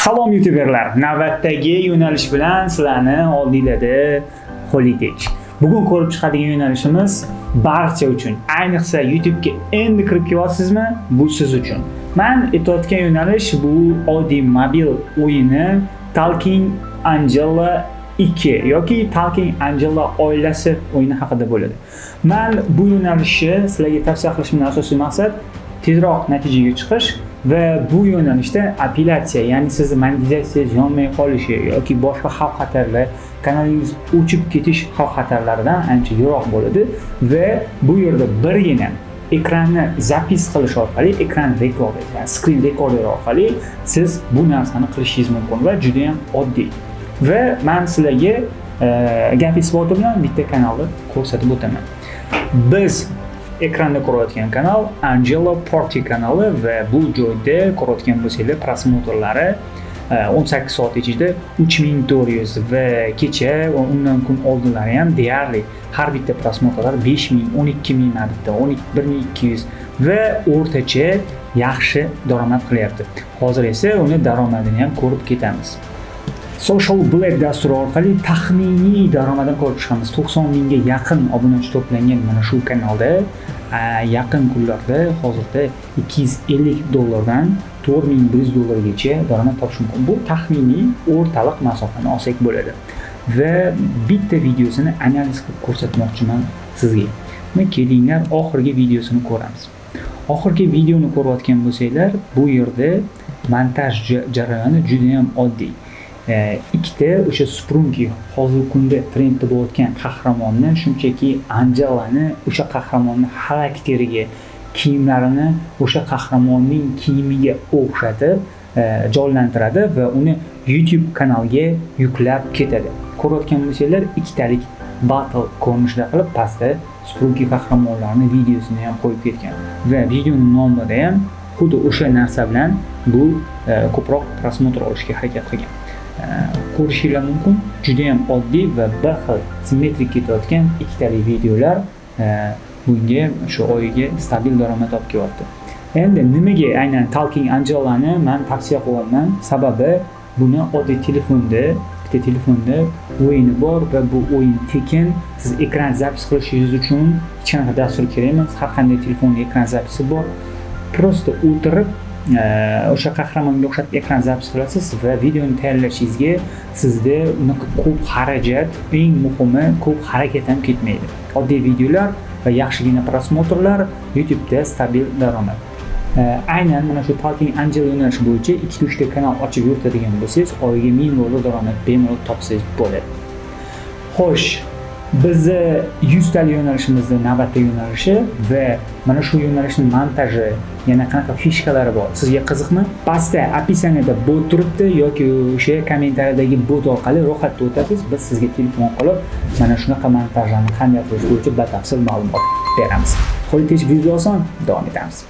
Salom youtuberlar, navbatdagi yo'nalish bilan sizlarni oldinglarda Holiday. Bugun ko'rib chiqadigan yo'nalishimiz barcha uchun. Ayniqsa YouTube'ga endi kirib kelyapsizmi? Bu siz uchun. Men aytayotgan yo'nalish bu oddiy mobil o'yini Talking Angela 2 yoki Talking Angela oilasi o'yini haqida bo'ladi. Men bu yo'nalishni sizlarga tavsiya qilishimning asosiy maqsad tezroq natijaga chiqish va bu yo'nalishda apellyatsiya, ya'ni sizni monetizatsiyangiz yonmay qolishi yoki boshqa xavf xatarlar, kanalingiz o'chib ketish xavf xatarlaridan ancha yiroq bo'ladi va bu yerda birgina ekranni zapis qilish orqali, ekran rekorder, ya'ni screen recorder orqali siz bu narsani qilishingiz mumkin va juda ham oddiy. Va men sizlarga gapirib o'tirgan bitta kanalni ko'rsatib o'taman. Biz ekranda ko'rayotgan kanal Angela Party kanali va bu joyda ko'rayotgan bo'lsanglar prosmotrlari 18 soat ichida 3400 va kecha va undan kun oldinlari ham deyarli har bitta prosmotrlar 5000, 12000 na bitta, 11200 va o'rtacha yaxshi daromad qilyapti. Hozir esa uni daromadini ham ko'rib ketamiz. Social Blade dasturi orqali taxminiy daromadini ko'rib chiqamiz. 90 mingga yaqin obunachi to'plangan mana shu kanalda yaqin kunlarda hozirda $250 dan $4100 daromad topish mumkin. Bu taxminiy o'rtaliq masofani olsak bo'ladi. Va bitta videosini analiz qilib ko'rsatmoqchiman sizga. Mana kelinglar oxirgi videosini ko'ramiz. Oxirgi videoni ko'rayotgan bo'lsanglar, bu yerda montaj jarayoni juda ham oddiy. Ikkita o'sha Sprungi hozirgi kunda trendda bo'layotgan qahramonni, shunchaki Angelani o'sha qahramonni xarakteriga, kiyimlarini o'sha qahramonning kiyimiga o'xshatib jonlantiradi va uni YouTube kanaliga yuklab ketadi. Ko'rayotgan bo'lsanglar, ikkitalik battle ko'rinishida qilib pastda Sprungi qahramonlarning videosini ham qo'yib ketgan. Va videoning nomida ham xuddi o'sha narsa bilan bu ko'proq prosmotr olishga harakat qilgan. Ko'rishingiz mumkin, juda ham oddiy va bir xil simmetrik ketayotgan ikkitalik videolar bunga shu oyiga stabil daromad olib kelyapti. Endi nimaga aynan Talking Angelani men tavsiya qilaman? Sababi buni oddiy telefonda, bitta telefonda o'yini bor va bu o'yin tekin. Siz ekran zapis qilishingiz uchun hech qanaqa dastur kerak emas. Har qanday telefonda ekran zapisi bor. Prosta o'tirib o'sha qahramonga o'xshatib ekran zapis qilasiz va videoni tayyorlashingizga sizda unaqa ko'p xarajat, eng muhimi ko'p harakat ham ketmaydi. Oddiy videolar va yaxshigina prosmotrlar, YouTube'da stabil daromad. Aynan mana shu Talking Angel yo'nalishi bo'yicha 2-3 ta kanal ochib yuritadigan bo'lsangiz, oyiga $1000 daromad bemalol topsangiz bo'ladi. Xo'sh, bizni 100 talik yo'nalishimizda navbatdagi yo'nalishi va mana shu yo'nalishning montaji, yana qanaqa fishkalari bor. Sizga qiziqmi? Pastda opisaniyada bot turibdi yoki o'sha kommentariyadagi bot orqali ro'yxatga o'tasiz. Biz sizga telefon qilib mana shunaqa montajlarni qanday qilish bo'yicha batafsil ma'lumot beramiz. Qo'litish videosi davom etamiz.